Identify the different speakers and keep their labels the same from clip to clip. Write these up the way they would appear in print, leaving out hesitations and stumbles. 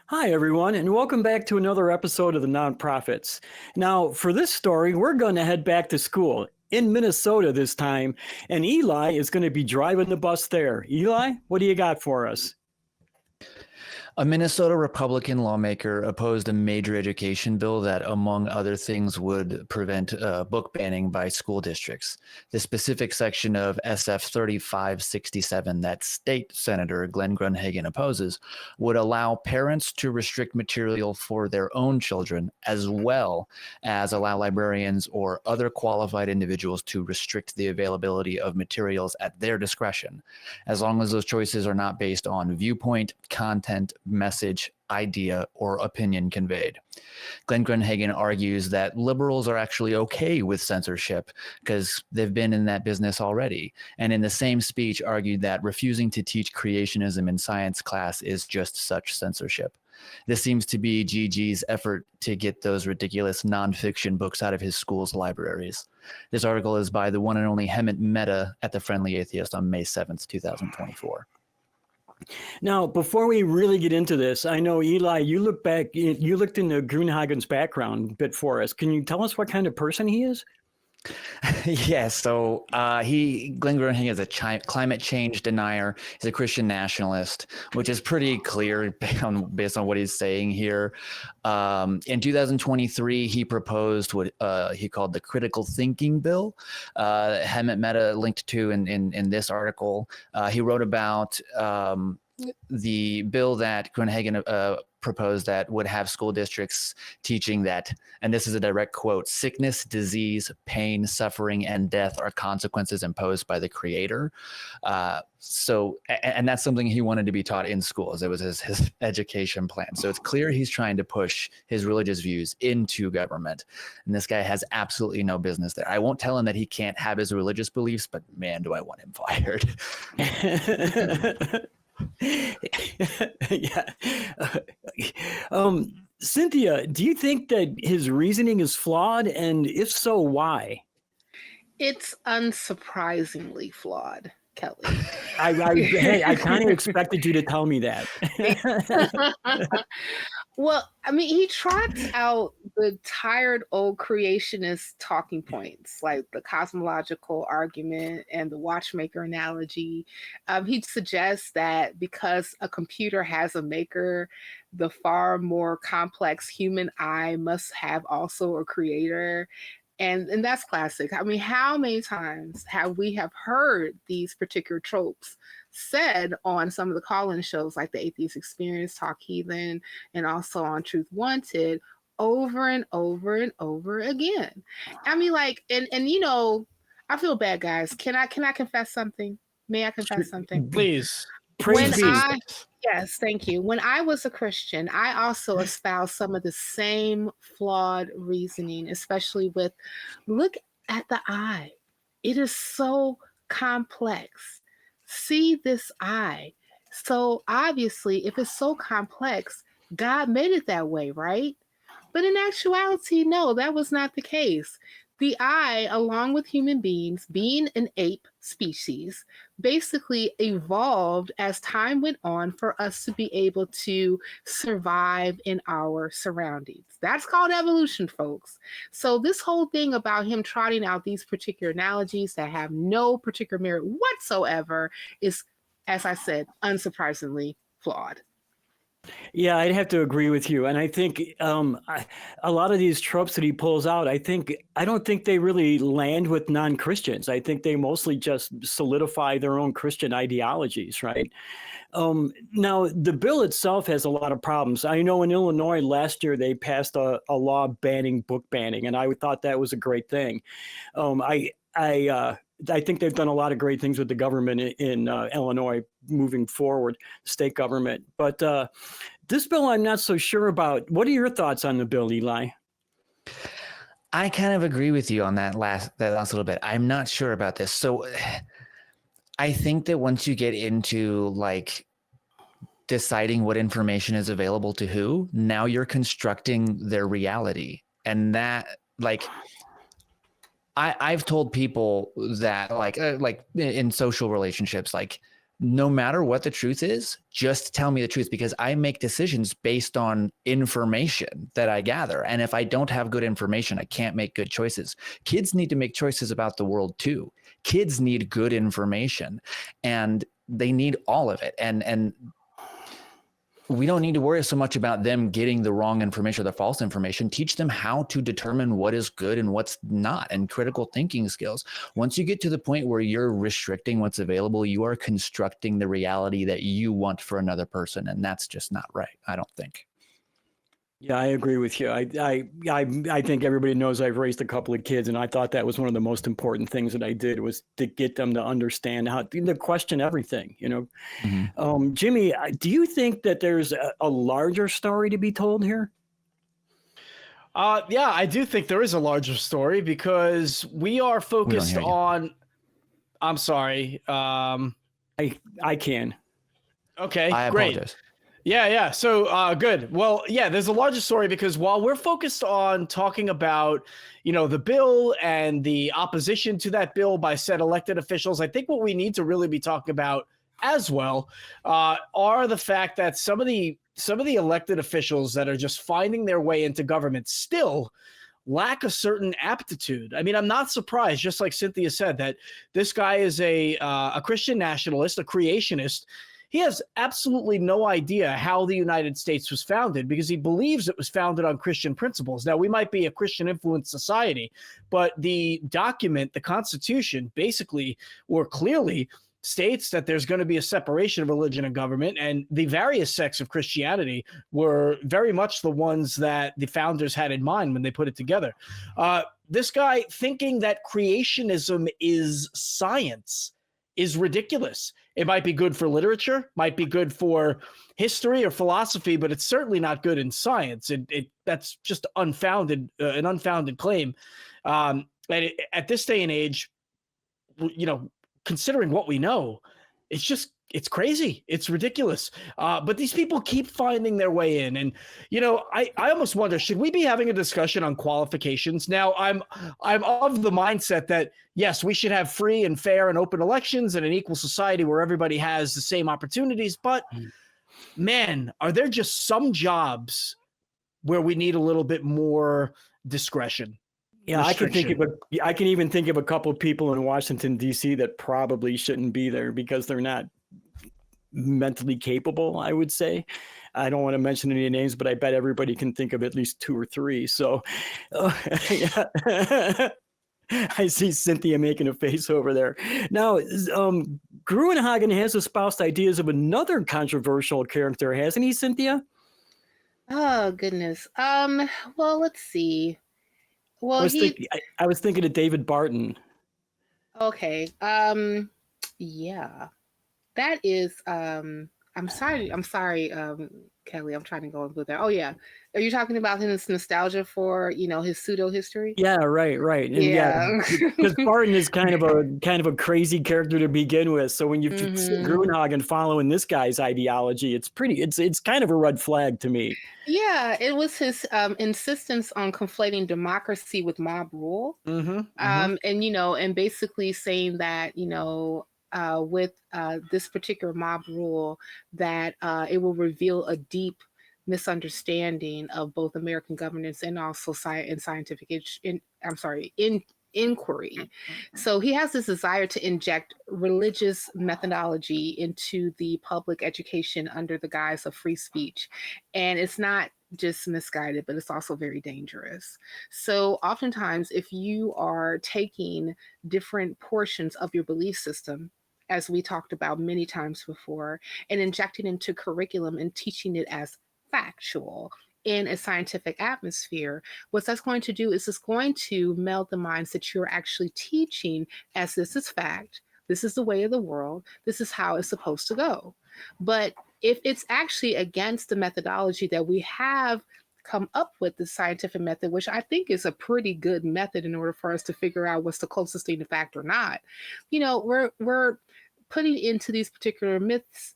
Speaker 1: Hi, everyone, and welcome back to another episode of the Nonprofits. Now, for this story, we're going to head back to school in Minnesota this time, and Eli is going to be driving the bus there. Eli, what do you got for us?
Speaker 2: A Minnesota Republican lawmaker opposed a major education bill that, among other things, would prevent book banning by school districts. The specific section of SF 3567 that State Senator Glenn Grunhagen opposes would allow parents to restrict material for their own children, as well as allow librarians or other qualified individuals to restrict the availability of materials at their discretion, as long as those choices are not based on viewpoint, content, message, idea, or opinion conveyed. Glenn Grunhagen argues that liberals are actually okay with censorship because they've been in that business already, and in the same speech argued that refusing to teach creationism in science class is just such censorship. This seems to be GG's effort to get those ridiculous nonfiction books out of his school's libraries. This article is by the one and only Hemant Mehta at The Friendly Atheist on May 7th, 2024.
Speaker 1: Now, before we really get into this, I know, Eli, you looked into Grunhagen's background a bit for us. Can you tell us what kind of person he is?
Speaker 2: Yes, so Glenn Grunhagen is a climate change denier. He's a Christian nationalist, which is pretty clear based on what he's saying here. In 2023, he proposed what he called the critical thinking bill. Hemant Mehta linked to in this article. He wrote about the bill that Grunhagen proposed that would have school districts teaching that, and this is a direct quote, sickness, disease, pain, suffering, and death are consequences imposed by the Creator. And that's something he wanted to be taught in schools. It was his education plan. So it's clear he's trying to push his religious views into government. And this guy has absolutely no business there. I won't tell him that he can't have his religious beliefs, but man, do I want him fired.
Speaker 1: Yeah. Cynthia, do you think that his reasoning is flawed? And if so, why?
Speaker 3: It's unsurprisingly flawed, Kelly.
Speaker 1: I kind of expected you to tell me that.
Speaker 3: Well, I mean, he trots out the tired old creationist talking points, like the cosmological argument and the watchmaker analogy. He suggests that because a computer has a maker, the far more complex human eye must have also a creator. And that's classic. I mean, how many times have we heard these particular tropes said on some of the call-in shows like the Atheist Experience, Talk Heathen, and also on Truth Wanted over and over and over again? I mean, like, and you know, I feel bad, guys. Can I confess something? May I confess something?
Speaker 4: Please.
Speaker 3: Yes, thank you. When I was a Christian, I also espoused some of the same flawed reasoning, especially with look at the eye. It is so complex. See this eye. So obviously, if it's so complex, God made it that way, right? But in actuality, no, that was not the case. The eye, along with human beings, being an ape species, basically evolved as time went on for us to be able to survive in our surroundings. That's called evolution, folks. So this whole thing about him trotting out these particular analogies that have no particular merit whatsoever is, as I said, unsurprisingly flawed.
Speaker 1: Yeah, I'd have to agree with you. And I think a lot of these tropes that he pulls out, I don't think they really land with non-Christians. I think they mostly just solidify their own Christian ideologies, right? Now, the bill itself has a lot of problems. I know in Illinois last year, they passed a law banning book banning, and I thought that was a great thing. I think they've done a lot of great things with the government in Illinois moving forward, state government. But this bill, I'm not so sure about. What are your thoughts on the bill, Eli?
Speaker 2: I kind of agree with you on that last little bit. I'm not sure about this. So I think that once you get into like deciding what information is available to who, now you're constructing their reality. And that like I've told people that like in social relationships, like no matter what the truth is, just tell me the truth, because I make decisions based on information that I gather. And if I don't have good information, I can't make good choices. Kids need to make choices about the world too. Kids need good information, and they need all of it. And we don't need to worry so much about them getting the wrong information or the false information. Teach them how to determine what is good and what's not, and critical thinking skills. Once you get to the point where you're restricting what's available, you are constructing the reality that you want for another person. And that's just not right, I don't think.
Speaker 1: Yeah, I agree with you. I think everybody knows I've raised a couple of kids, and I thought that was one of the most important things that I did, was to get them to understand how to question everything, you know.
Speaker 2: Mm-hmm.
Speaker 1: Jimmy, do you think that there's a larger story to be told here?
Speaker 4: Yeah, I do think there is a larger story, because we are focused on. I'm sorry.
Speaker 1: I can.
Speaker 4: Okay,
Speaker 2: I
Speaker 4: great.
Speaker 2: apologize.
Speaker 4: Yeah. So good. Well, yeah, there's a larger story, because while we're focused on talking about, the bill and the opposition to that bill by said elected officials, I think what we need to really be talking about as well are the fact that some of the elected officials that are just finding their way into government still lack a certain aptitude. I mean, I'm not surprised, just like Cynthia said, that this guy is a Christian nationalist, a creationist. He has absolutely no idea how the United States was founded, because he believes it was founded on Christian principles. Now, we might be a Christian-influenced society, but the document, the Constitution, basically or clearly states that there's going to be a separation of religion and government, and the various sects of Christianity were very much the ones that the founders had in mind when they put it together. This guy thinking that creationism is science is ridiculous. It might be good for literature, might be good for history or philosophy, but it's certainly not good in science. That's just an unfounded claim. And at this day and age, considering what we know, it's crazy. It's ridiculous. But these people keep finding their way in. And, I almost wonder, should we be having a discussion on qualifications? Now, I'm of the mindset that, yes, we should have free and fair and open elections and an equal society where everybody has the same opportunities. But, man, are there just some jobs where we need a little bit more discretion?
Speaker 1: Yeah, I can even think of a couple of people in Washington, D.C. that probably shouldn't be there because they're not mentally capable, I would say. I don't want to mention any names, but I bet everybody can think of at least two or three. So I see Cynthia making a face over there. Now, Grunhagen has espoused ideas of another controversial character, hasn't he, Cynthia?
Speaker 3: Oh, goodness. Well, let's see. Well,
Speaker 1: I was thinking of David Barton.
Speaker 3: Okay. Yeah. That is I'm sorry, Kelly. I'm trying to go with that. Oh yeah. Are you talking about his nostalgia for, his pseudo history?
Speaker 1: Yeah, right. And
Speaker 3: yeah.
Speaker 1: Because Barton is kind of a crazy character to begin with. So when you see Grunhagen following this guy's ideology, it's kind of a red flag to me.
Speaker 3: Yeah, it was his insistence on conflating democracy with mob rule. And basically saying that, with this particular mob rule, that it will reveal a deep misunderstanding of both American governance and also scientific inquiry. So he has this desire to inject religious methodology into the public education under the guise of free speech. And it's not just misguided, but it's also very dangerous. So oftentimes, if you are taking different portions of your belief system, as we talked about many times before, and injecting into curriculum and teaching it as factual in a scientific atmosphere, what that's going to do is it's going to meld the minds that you're actually teaching as this is fact, this is the way of the world, this is how it's supposed to go. But if it's actually against the methodology that we have come up with, the scientific method, which I think is a pretty good method in order for us to figure out what's the closest thing to fact or not, we're putting into these particular myths,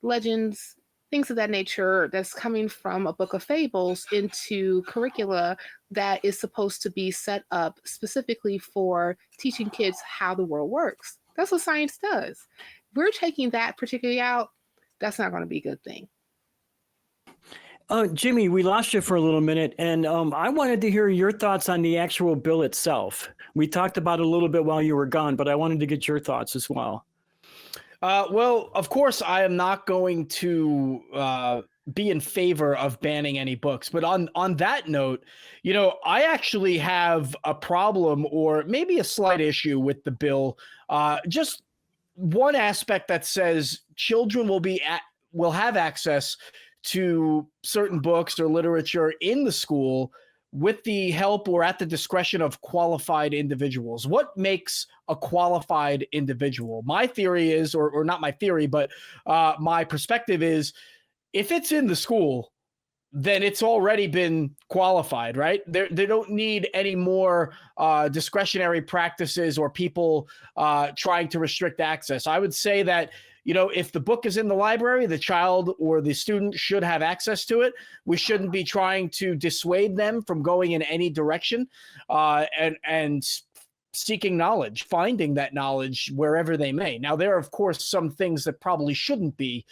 Speaker 3: legends, things of that nature that's coming from a book of fables into curricula that is supposed to be set up specifically for teaching kids how the world works. That's what science does. we're taking that particularly out, that's not going to be a good thing.
Speaker 1: Jimmy, we lost you for a little minute, and I wanted to hear your thoughts on the actual bill itself. We talked about it a little bit while you were gone, but I wanted to get your thoughts as well.
Speaker 4: Well, of course, I am not going to be in favor of banning any books. But on that note, I actually have a problem, or maybe a slight issue, with the bill. Just one aspect that says children will have access to certain books or literature in the school with the help or at the discretion of qualified individuals. What makes a qualified individual? My theory is, or not my theory, but my perspective is, if it's in the school, then it's already been qualified, right? They don't need any more discretionary practices or people trying to restrict access. I would say that, if the book is in the library, the child or the student should have access to it. We shouldn't be trying to dissuade them from going in any direction and seeking knowledge, finding that knowledge wherever they may. Now, there are, of course, some things that probably shouldn't be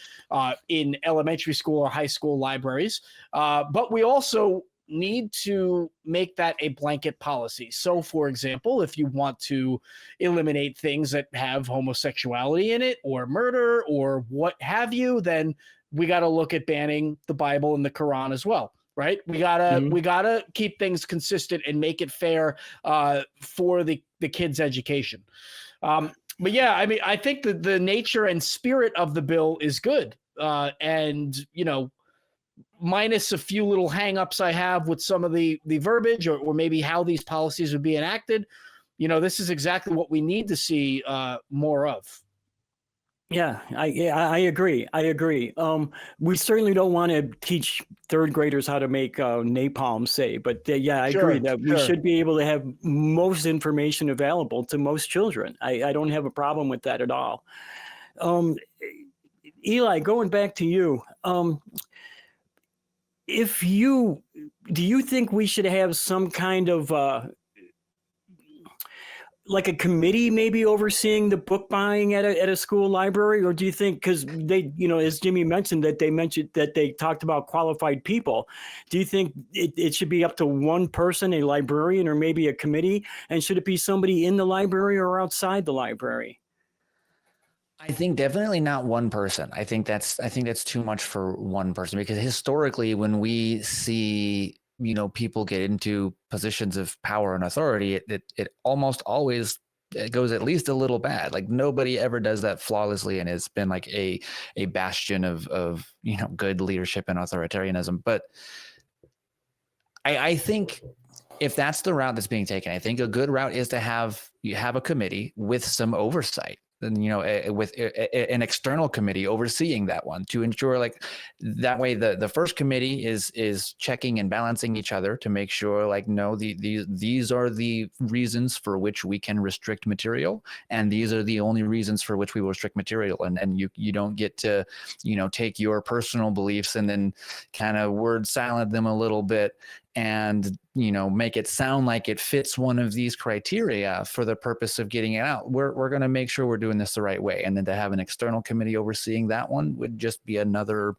Speaker 4: in elementary school or high school libraries, but we also need to make that a blanket policy. So, for example, if you want to eliminate things that have homosexuality in it, or murder, or what have you, then we got to look at banning the Bible and the Quran as well. Right? We gotta keep things consistent and make it fair for the kids' education. But yeah, I mean, I think that the nature and spirit of the bill is good, and minus a few little hangups I have with some of the verbiage, or maybe how these policies would be enacted. This is exactly what we need to see more of.
Speaker 1: Yeah, I agree. We certainly don't want to teach third graders how to make napalm, say, but I agree that we should be able to have most information available to most children. I don't have a problem with that at all. Eli, going back to you, do you think we should have some kind of like a committee maybe overseeing the book buying at a school library? Or do you think, because they, as Jimmy mentioned, that they talked about qualified people, do you think it should be up to one person, a librarian, or maybe a committee? And should it be somebody in the library or outside the library?
Speaker 2: I think definitely not one person. I think that's too much for one person, because historically, when we see people get into positions of power and authority, it almost always goes at least a little bad. Like, nobody ever does that flawlessly, and it's been like a bastion of good leadership and authoritarianism. But I think if that's the route that's being taken, I think a good route is to have a committee with some oversight. And with an external committee overseeing that one, to ensure, like, that way the first committee is checking and balancing each other to make sure, like, no, these are the reasons for which we can restrict material, and these are the only reasons for which we will restrict material, and you don't get to take your personal beliefs and then kind of word salad them a little bit and make it sound like it fits one of these criteria for the purpose of getting it out. We're going to make sure we're doing this the right way. And then to have an external committee overseeing that one would just be another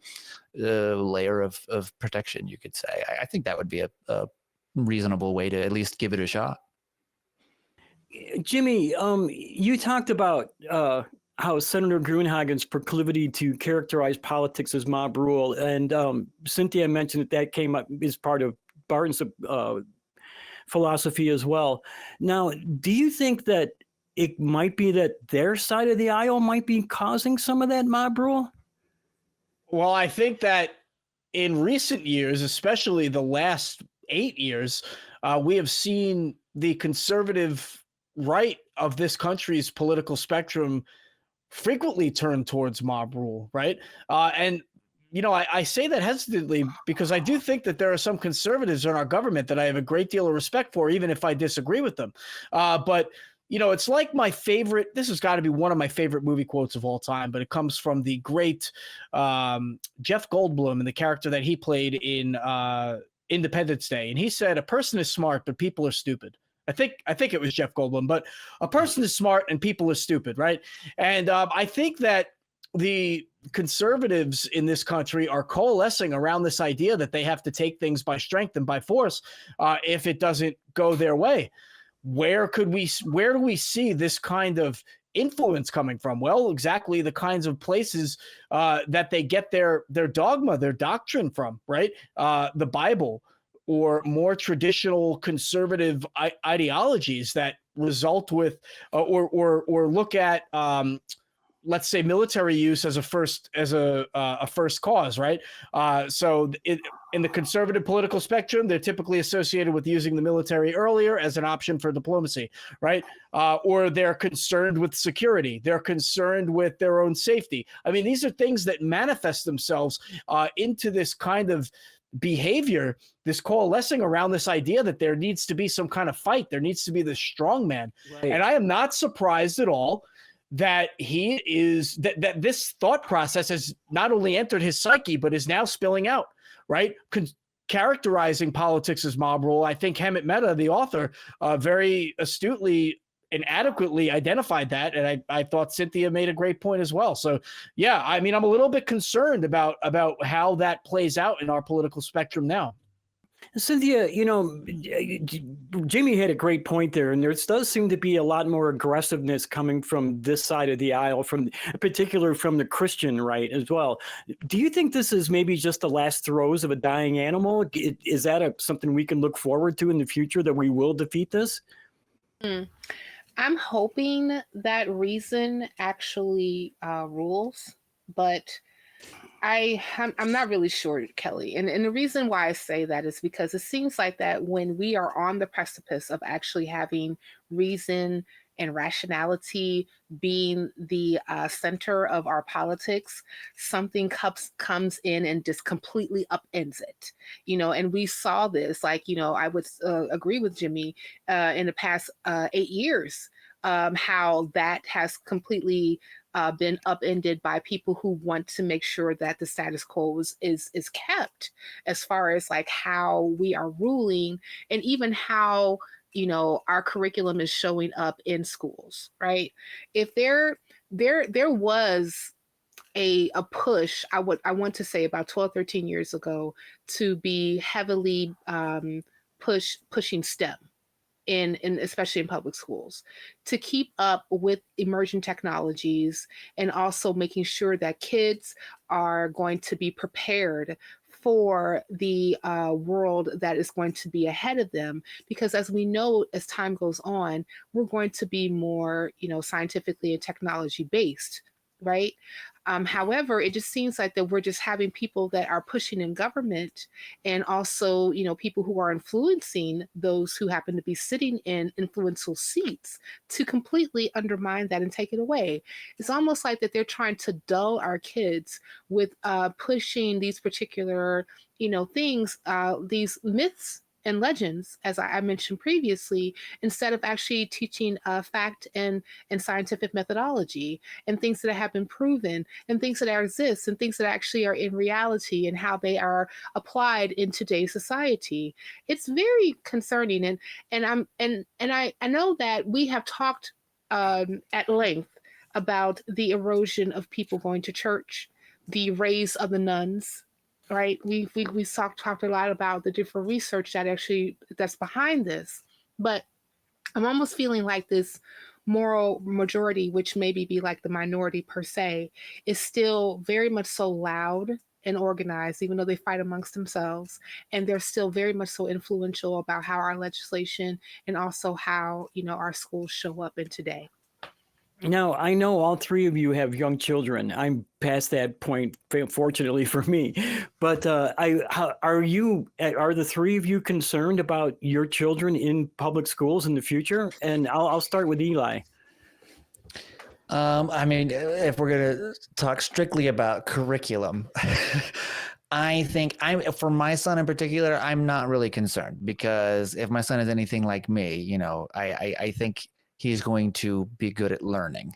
Speaker 2: layer of protection, you could say. I think that would be a reasonable way to at least give it a shot.
Speaker 1: Jimmy, you talked about how Senator Grunhagen's proclivity to characterize politics as mob rule, and Cynthia mentioned that came up as part of Barton's philosophy as well. Now, do you think that it might be that their side of the aisle might be causing some of that mob rule?
Speaker 4: Well, I think that in recent years, especially the last 8 years, we have seen the conservative right of this country's political spectrum frequently turn towards mob rule, right? And I say that hesitantly, because I do think that there are some conservatives in our government that I have a great deal of respect for, even if I disagree with them. But it's like this has got to be one of my favorite movie quotes of all time, but it comes from the great Jeff Goldblum and the character that he played in Independence Day. And he said, "A person is smart, but people are stupid." I think it was Jeff Goldblum, but a person is smart and people are stupid, right? And I think that the conservatives in this country are coalescing around this idea that they have to take things by strength and by force if it doesn't go their way. Where do we see this kind of influence coming from? Well, exactly the kinds of places that they get their dogma, their doctrine from, right? The Bible, or more traditional conservative ideologies that result with or look at let's say military use as a first cause, right? So in the conservative political spectrum, they're typically associated with using the military earlier as an option for diplomacy, right? Or they're concerned with security. They're concerned with their own safety. I mean, these are things that manifest themselves into this kind of behavior, this coalescing around this idea that there needs to be some kind of fight. There needs to be this strong man. Right. And I am not surprised at all that that this thought process has not only entered his psyche, but is now spilling out, right? Characterizing politics as mob rule. I think Hemant Mehta, the author, very astutely and adequately identified that. And I thought Cynthia made a great point as well. So yeah, I mean, I'm a little bit concerned about how that plays out in our political spectrum now.
Speaker 1: Cynthia, Jimmy had a great point there, and there does seem to be a lot more aggressiveness coming from this side of the aisle, in particular from the Christian right as well. Do you think this is maybe just the last throes of a dying animal? Is that something we can look forward to in the future, that we will defeat this?
Speaker 3: I'm hoping that reason actually rules, but I'm not really sure, Kelly. And the reason why I say that is because it seems like that when we are on the precipice of actually having reason and rationality being the center of our politics, something comes in and just completely upends it, and we saw this, I would agree with Jimmy in the past 8 years, how that has completely been upended by people who want to make sure that the status quo is kept, as far as how we are ruling, and even how our curriculum is showing up in schools, right? If there was a push, I want to say about 12, 13 years ago, to be heavily pushing STEM, especially in public schools, to keep up with emerging technologies, and also making sure that kids are going to be prepared for the world that is going to be ahead of them. Because as we know, as time goes on, we're going to be more, scientifically and technology based, right? However, it just seems like that we're just having people that are pushing in government, and also, people who are influencing those who happen to be sitting in influential seats, to completely undermine that and take it away. It's almost like that they're trying to dull our kids with pushing these particular, things, these myths and legends, as I mentioned previously, instead of actually teaching fact and scientific methodology, and things that have been proven, and things that exist, and things that actually are in reality, and how they are applied in today's society. It's very concerning, and I know that we have talked at length about the erosion of people going to church, the raise of the nuns. Right, we talked a lot about the different research that's behind this, but I'm almost feeling like this moral majority, which maybe be like the minority per se, is still very much so loud and organized, even though they fight amongst themselves, and they're still very much so influential about how our legislation and also how our schools show up in today.
Speaker 1: Now, I know all three of you have young children. I'm past that point, fortunately for me. But are the three of you concerned about your children in public schools in the future? And I'll start with Eli.
Speaker 2: I mean, if we're going to talk strictly about curriculum, I think for my son in particular, I'm not really concerned, because if my son is anything like me, I think he's going to be good at learning,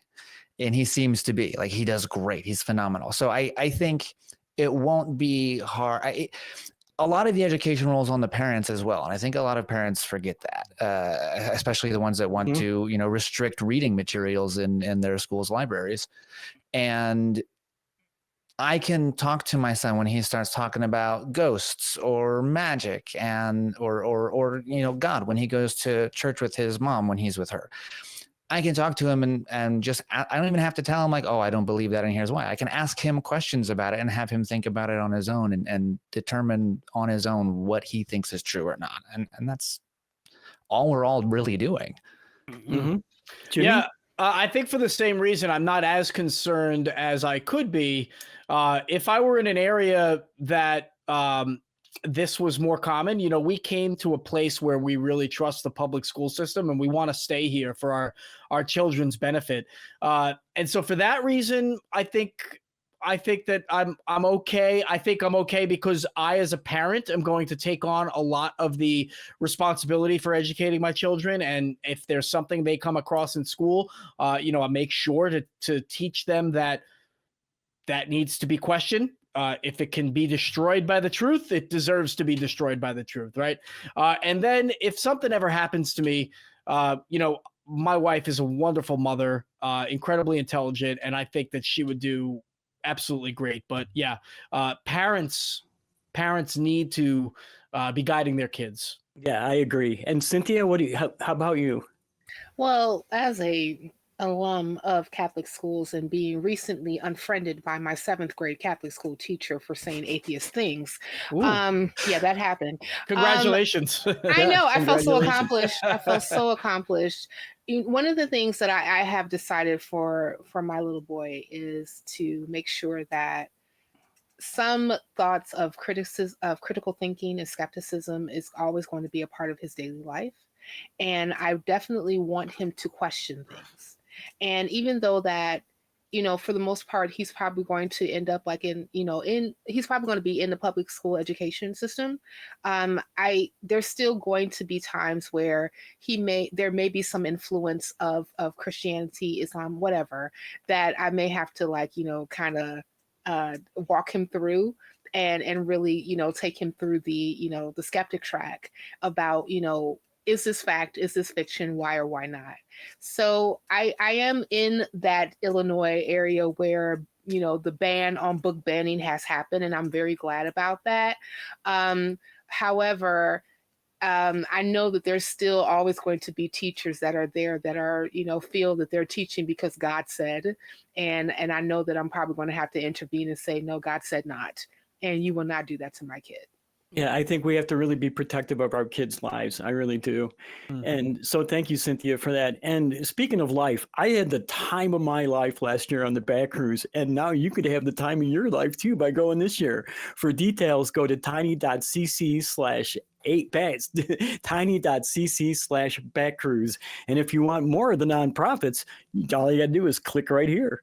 Speaker 2: and he seems to be. He does great. He's phenomenal. So I think it won't be hard. a lot of the education rolls on the parents as well. And I think a lot of parents forget that, especially the ones that want to, restrict reading materials in their school's libraries. And I can talk to my son when he starts talking about ghosts or magic and or God, when he goes to church with his mom when he's with her. I can talk to him and just, I don't even have to tell him like, oh, I don't believe that and here's why. I can ask him questions about it and have him think about it on his own and determine on his own what he thinks is true or not. And that's all we're all really doing.
Speaker 1: Mm-hmm.
Speaker 4: Yeah. I think for the same reason, I'm not as concerned as I could be. If I were in an area that this was more common, we came to a place where we really trust the public school system and we want to stay here for our children's benefit. And so for that reason, I think that I'm okay. I think I'm okay because I, as a parent, am going to take on a lot of the responsibility for educating my children. And if there's something they come across in school, I make sure to teach them that needs to be questioned. If it can be destroyed by the truth, it deserves to be destroyed by the truth, right? And then if something ever happens to me, my wife is a wonderful mother, incredibly intelligent, and I think that she would do absolutely great. But yeah, parents need to be guiding their kids.
Speaker 1: Yeah, I agree. And Cynthia, how about you?
Speaker 3: Well, as a alum of Catholic schools and being recently unfriended by my 7th grade Catholic school teacher for saying atheist things. Yeah, that happened.
Speaker 4: Congratulations.
Speaker 3: I know. I felt so accomplished. One of the things that I have decided for my little boy is to make sure that some thoughts of critical thinking and skepticism is always going to be a part of his daily life. And I definitely want him to question things. And even though that, for the most part, he's probably going to end up like he's probably going to be in the public school education system. There's still going to be times where there may be some influence of Christianity, Islam, whatever, that I may have to kind of walk him through and really, take him through the skeptic track about, is this fact? Is this fiction? Why or why not? So I am in that Illinois area where, the ban on book banning has happened, and I'm very glad about that. However, I know that there's still always going to be teachers that are there that are, feel that they're teaching because God said, and I know that I'm probably going to have to intervene and say, no, God said not, and you will not do that to my kid.
Speaker 1: Yeah, I think we have to really be protective of our kids' lives. I really do. Mm-hmm. And so thank you, Cynthia, for that. And speaking of life, I had the time of my life last year on the back cruise. And now you could have the time of your life, too, by going this year. For details, go to tiny.cc/backcruise. And if you want more of the nonprofits, all you got to do is click right here.